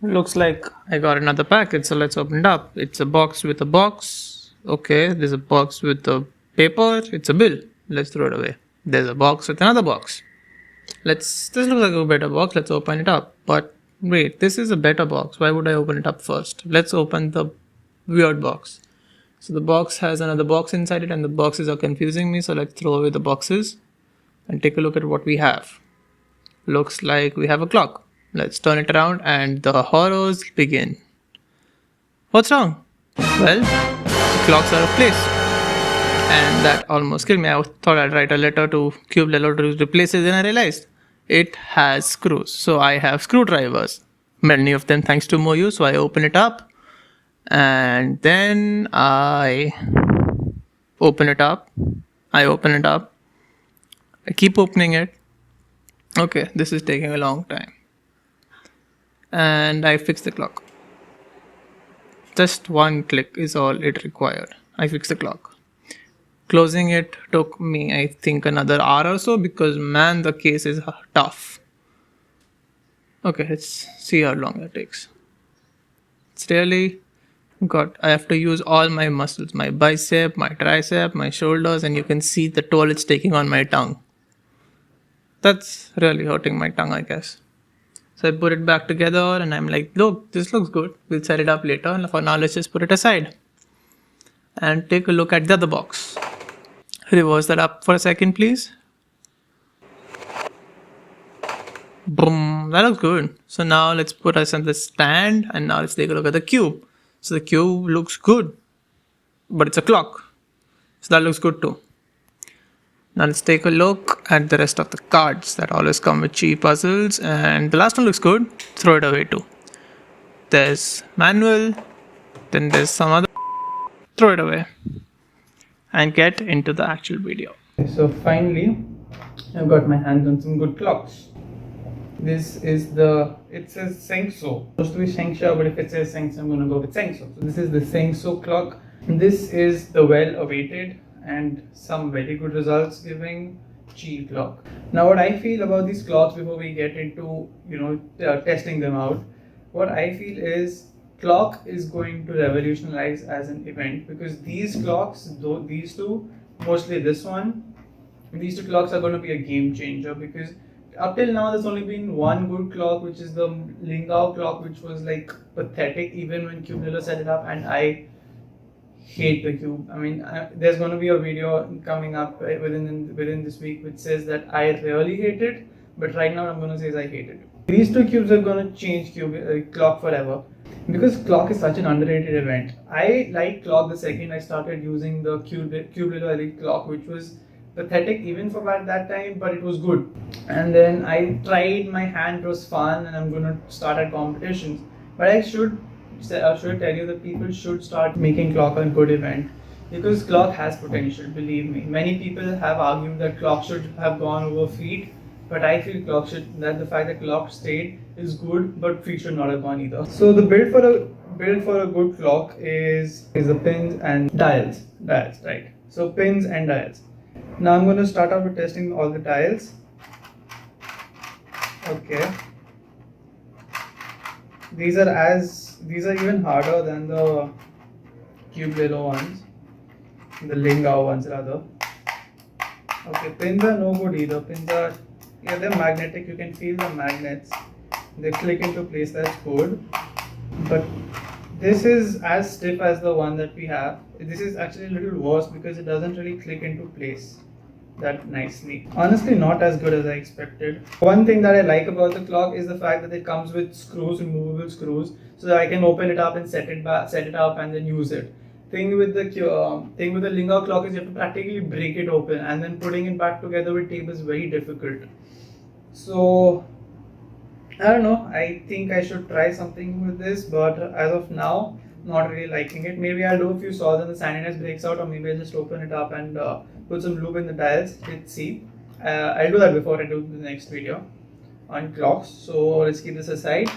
Looks like I got another package, so let's open it up. It's a box with a box. Okay, there's a box with a paper. It's a bill. Let's throw it away. There's a box with another box. This looks like a better box. Let's open it up. But wait, this is a better box. Why would I open it up first? Let's open the weird box. So the box has another box inside it, and the boxes are confusing me. So let's throw away the boxes and take a look at what we have. Looks like we have a clock. Let's turn it around and the horrors begin. What's wrong? Well, the clocks are replaced. And that almost killed me. I thought I'd write a letter to Cubelelo to replace it, then I realized it has screws. So I have screwdrivers. Many of them thanks to Moyu. So I open it up and then I open it up. I keep opening it. Okay, this is taking a long time. And I fix the clock. Just one click is all it required. I fixed the clock. Closing it took me, I think, another hour or so because, man, the case is tough. Okay, let's see how long it takes. It's really got, I have to use all my muscles, my bicep, my tricep, my shoulders, and you can see the toll it's taking on my tongue. That's really hurting my tongue, I guess. So I put it back together and I'm like, look, this looks good. We'll set it up later. And for now, let's just put it aside. And take a look at the other box. Reverse that up for a second, please. Boom, that looks good. So now let's put us on the stand and now let's take a look at the cube. So the cube looks good, but it's a clock. So that looks good too. Now let's take a look at the rest of the cards that always come with QiYi puzzles, and the last one looks good. Throw it away too. There's manual, then there's some other. Throw it away and get into the actual video. So finally, I've got my hands on some good clocks. This is it says ShengShou. Supposed to be ShengShou, but if it says ShengShou, I'm gonna go with ShengShou. So this is the ShengShou clock. This is the well-awaited and some very good results giving QiYi clock. Now what I feel about these clocks before we get into testing them out, what I feel is clock is going to revolutionize as an event because these clocks, these two, mostly this one, these two clocks are going to be a game changer because up till now there's only been one good clock, which is the Lingao clock, which was like pathetic even when Cubelelo set it up, and I hate the cube. I mean, there's going to be a video coming up within this week which says that I really hate it, but right now I'm going to say I hate it. These two cubes are going to change clock forever because clock is such an underrated event. I liked clock the second I started using the Cubelelo Elite clock, which was pathetic even for that time, but it was good. And then I tried my hand, it was fun, and I'm going to start at competitions. But I should tell you that people should start making clock a good event because clock has potential, believe me. Many people have argued that clock should have gone over feet, but I feel the fact that clock stayed is good, but feet should not have gone either. So the build for a good clock is the pins and dials, right? So pins and dials. Now I'm going to start out with testing all the dials. Okay. These are even harder than the Cubelelo ones, the Lingao ones rather. Okay, pins are no good either. Pins are, they're magnetic. You can feel the magnets. They click into place. That's good. But this is as stiff as the one that we have. This is actually a little worse because it doesn't really click into place that nicely. Honestly, not as good as I expected. One thing that I like about the clock is the fact that it comes with screws, removable screws, so that I can open it up and set it up and then use it. Thing with the Lingao clock is you have to practically break it open, and then putting it back together with tape is very difficult. So I don't know. I think I should try something with this, but as of now, not really liking it. Maybe I'll do a few saws and the sandiness breaks out, or maybe I'll just open it up and put some lube in the dials. Let's see. I'll do that before I do the next video on clocks. So let's keep this aside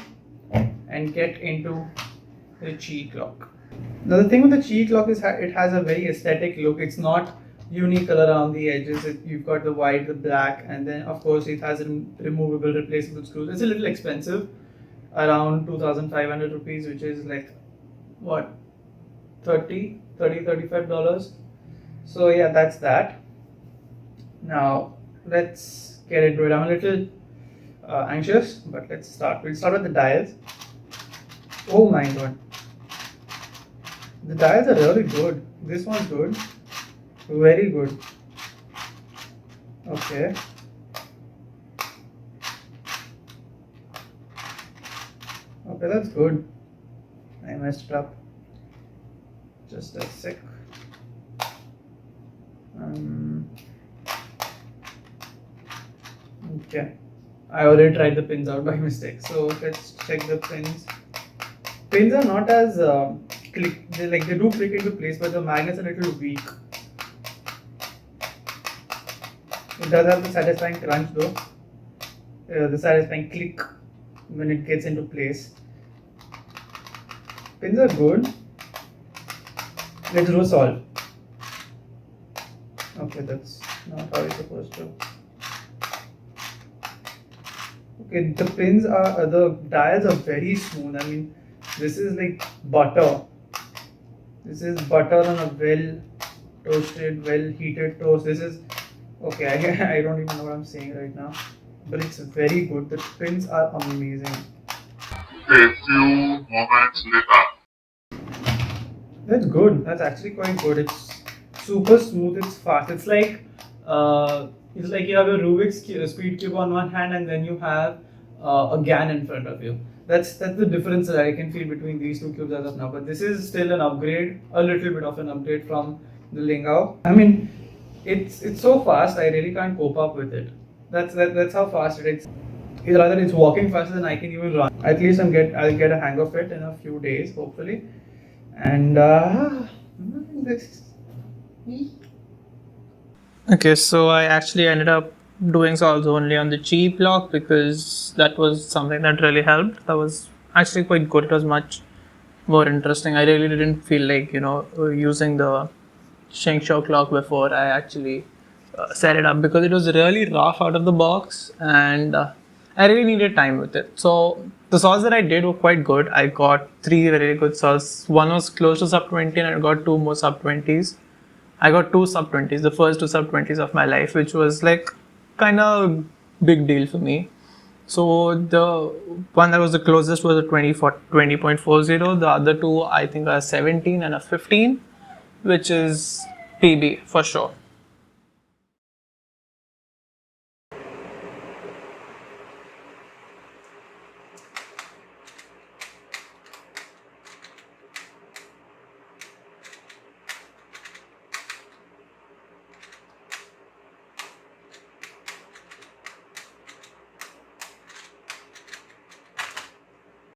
and get into the QiYi clock. Now the thing with the QiYi clock is it has a very aesthetic look. It's not unique around the edges. You've got the white, the black, and then of course it has removable, replaceable screws. It's a little expensive, around 2,500 rupees, which is like what, $35. So yeah, that's that. Now let's get into it. I'm a little anxious, but let's start. We'll start with the dials. Oh my god, the dials are really good. This one's good, very good. Okay. Okay, that's good. I messed it up. Just a sec. Okay. I already tried the pins out by mistake. So let's check the pins. Pins are not as click. They do click into place, but the magnet's a little weak. It does have the satisfying crunch though. The satisfying click when it gets into place. Pins are good. Let's do solve. Okay, that's not how it's supposed to. Okay, the pins are, the dials are very smooth. I mean, this is like butter. This is butter on a well toasted, well heated toast. This is, okay, I don't even know what I'm saying right now. But it's very good. The pins are amazing. A few moments later. That's good. That's actually quite good. It's super smooth. It's fast. It's like you have a Rubik's speed cube on one hand, and then you have a GAN in front of you. That's the difference that I can feel between these two cubes as of now. But this is still an upgrade, a little bit of an upgrade from the Lingao. I mean, it's so fast. I really can't cope up with it. That's how fast it is. Rather, it's walking faster than I can even run. At least I'll get a hang of it in a few days, hopefully. And this. Okay, so I actually ended up doing solves only on the QiYi block because that was something that really helped. That was actually quite good. It was much more interesting. I really didn't feel like using the ShengShou clock before I actually set it up because it was really rough out of the box and I really needed time with it. So the solves that I did were quite good. I got 3 very good solves. One was close to sub 20 and I got 2 more sub 20s. I got 2 sub 20s, the first 2 sub 20s of my life, which was like kind of big deal for me. So the one that was the closest was a 20.40. The other 2 I think are 17 and a 15, which is PB for sure.